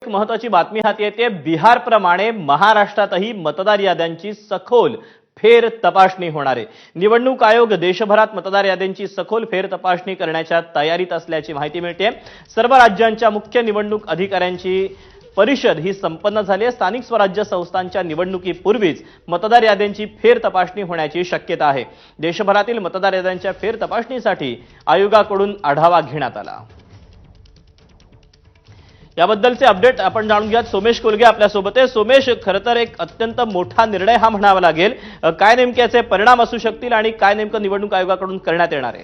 एक महत्त्वाची बातमी हाती येते। बिहार प्रमाणे महाराष्ट्रातही मतदार याद्यांची सखोल फेर तपासणी होणार आहे। निवडणूक आयोग देशभरात मतदार याद्यांची सखोल फेर तपासणी करण्याच्या तयारीत असल्याची माहिती मिळते। सर्व राज्यांच्या मुख्य निवडणूक अधिकाऱ्यांची परिषद ही संपन्न झाली आहे। स्थानिक स्वराज्य संस्थांच्या निवडणुकीपूर्वीच मतदार याद्यांची फेर तपासणी होण्याची शक्यता आहे। देशभरातील मतदार याद्यांच्या फेर तपासणीसाठी आयोगाकडून आढावा घेण्यात आला। याबद्दलचे अपडेट आपण जाणून घ्या। सोमेश कोलगे आपल्या सोबत आहे। सोमेश, खरं तर एक अत्यंत मोठा निर्णय हा म्हणावा लागेल। काय नेमके याचे परिणाम असू शकतील आणि काय नेमकं निवडणूक आयोगाकडून करण्यात येणार आहे?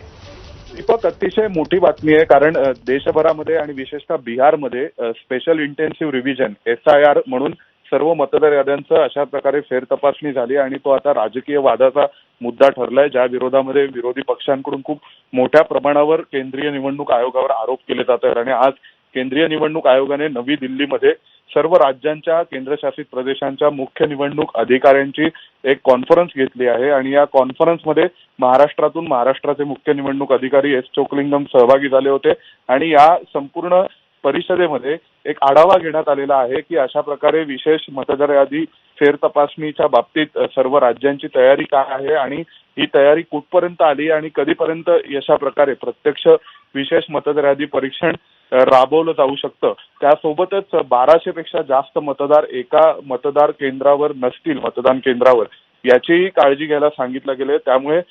दीपक, अतिशय मोठी बातमी आहे, कारण देशभरामध्ये आणि विशेषतः बिहारमध्ये स्पेशल इंटेन्सिव्ह रिव्हिजन SIR म्हणून सर्व मतदार याद्यांचं अशा प्रकारे फेर तपासणी झाली आणि तो आता राजकीय वादाचा मुद्दा ठरलाय, ज्या विरोधामध्ये विरोधी पक्षांकडून खूप मोठ्या प्रमाणावर केंद्रीय निवडणूक आयोगावर आरोप केले जात आहेत। आणि आज केंद्रीय निवडणूक आयोगाने नवी दिल्लीमध्ये सर्व राज्यांच्या केंद्रशासित प्रदेशांच्या मुख्य निवडणूक अधिकाऱ्यांची एक कॉन्फरन्स घेतली आहे आणि या कॉन्फरन्समध्ये महाराष्ट्राचे मुख्य निवडणूक अधिकारी S चोकलिंगम सहभागी झाले होते आणि या संपूर्ण परिषदेमध्ये एक आढावा घेण्यात आलेला आहे की अशा प्रकारे विशेष मतदार यादी फेर तपासणीच्या बाबतीत सर्व राज्यांची तयारी काय आहे आणि ही तयारी कुठपर्यंत आली आणि कधीपर्यंत अशा प्रकारे प्रत्यक्ष विशेष मतदार यादी परीक्षण राबवलं जाऊ शकतं। त्यासोबतच 1200 पेक्षा जास्त मतदार एका मतदार केंद्रावर नसतील, मतदान केंद्रावर, याचीही काळजी घ्यायला सांगितलं गेले। त्यामुळे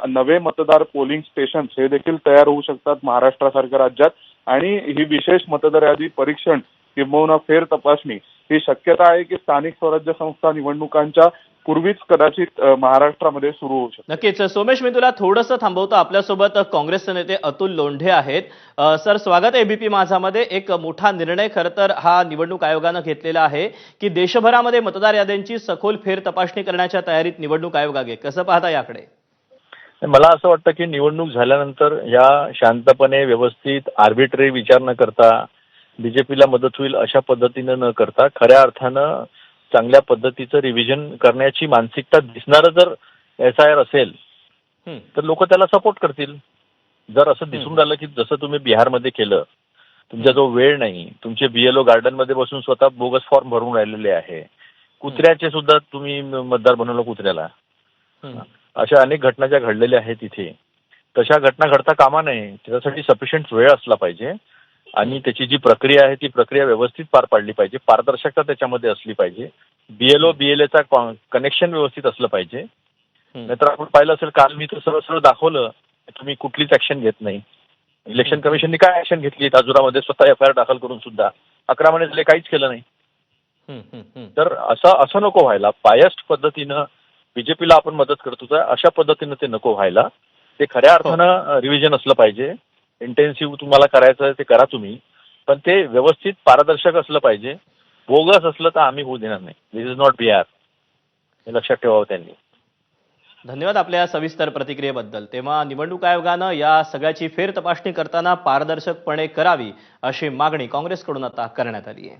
नवे मतदार पोलिंग स्टेशन्स हे देखील तयार होऊ शकतात महाराष्ट्रासारख्या राज्यात आणि ही विशेष मतदार यादी परीक्षण किंबहुना फेर तपासणी ही शक्यता आहे की स्थानिक स्वराज्य संस्था निवडणुकांच्या पूर्वीच कदाचित महाराष्ट्रामध्ये सुरू होऊ शकते। नक्कीच सोमेश, मी तुला थोडंसं थांबवतो। आपल्यासोबत काँग्रेसचे नेते अतुल लोंढे आहेत। सर, स्वागत आहे एबीपी माझामध्ये। एक मोठा निर्णय खरं तर हा निवडणूक आयोगानं घेतलेला आहे की देशभरामध्ये मतदार याद्यांची सखोल फेर तपासणी करण्याच्या तयारीत निवडणूक आयोग आहे। कसं पाहता याकडे? मला असं वाटतं की निवडणूक झाल्यानंतर या शांतपणे व्यवस्थित आर्बिट्ररी विचार न करता बीजेपीला मदत होईल अशा पद्धतीनं न करता खऱ्या अर्थानं चांगल्या पद्धतीचं रिव्हिजन करण्याची मानसिकता दिसणारं जर SIR असेल तर लोक त्याला सपोर्ट करतील। जर असं दिसून राहिलं की जसं तुम्ही बिहारमध्ये केलं, तुमच्याजवळ वेळ नाही, तुमचे BLO गार्डनमध्ये बसून स्वतः बोगस फॉर्म भरून राहिलेले आहे, कुत्र्याचे सुद्धा तुम्ही मतदार बनवलं कुत्र्याला, अशा अनेक घटना ज्या घडलेल्या आहेत तिथे, तशा घटना घडता कामा नये। त्याच्यासाठी सफिशियंट वेळ असला पाहिजे आणि त्याची जी प्रक्रिया आहे ती प्रक्रिया व्यवस्थित पार पाडली पाहिजे, पारदर्शकता त्याच्यामध्ये असली पाहिजे, BLO BLAचा कनेक्शन व्यवस्थित असलं पाहिजे। नाहीतर आपण पाहिलं असेल, काल मी तर सरळ सरळ दाखवलं तुम्ही कुठलीच ऍक्शन घेत नाही। इलेक्शन कमिशनने काय ऍक्शन घेतली? ताजुरामध्ये स्वतः FIR दाखल करून सुद्धा 11 महिने झाले काहीच केलं नाही। तर असं नको व्हायला। बायस्ड पद्धतीनं बीजेपीला आपण मदत करतो अशा पद्धतीनं ते नको व्हायला। ते खऱ्या अर्थानं रिव्हिजन असलं पाहिजे। इंटेन्सिव्ह तुम्हाला करायचं आहे ते करा तुम्ही, पण ते व्यवस्थित पारदर्शक असलं पाहिजे। बोगस असलं तर आम्ही होऊ देणार नाही। दिस इज नॉट बिहार, हे लक्षात ठेवावं त्यांनी। धन्यवाद आपल्या सविस्तर प्रतिक्रियेबद्दल। तेव्हा निवडणूक आयोगानं या सगळ्याची फेर तपासणी करताना पारदर्शकपणे करावी अशी मागणी काँग्रेसकडून आता करण्यात आली आहे।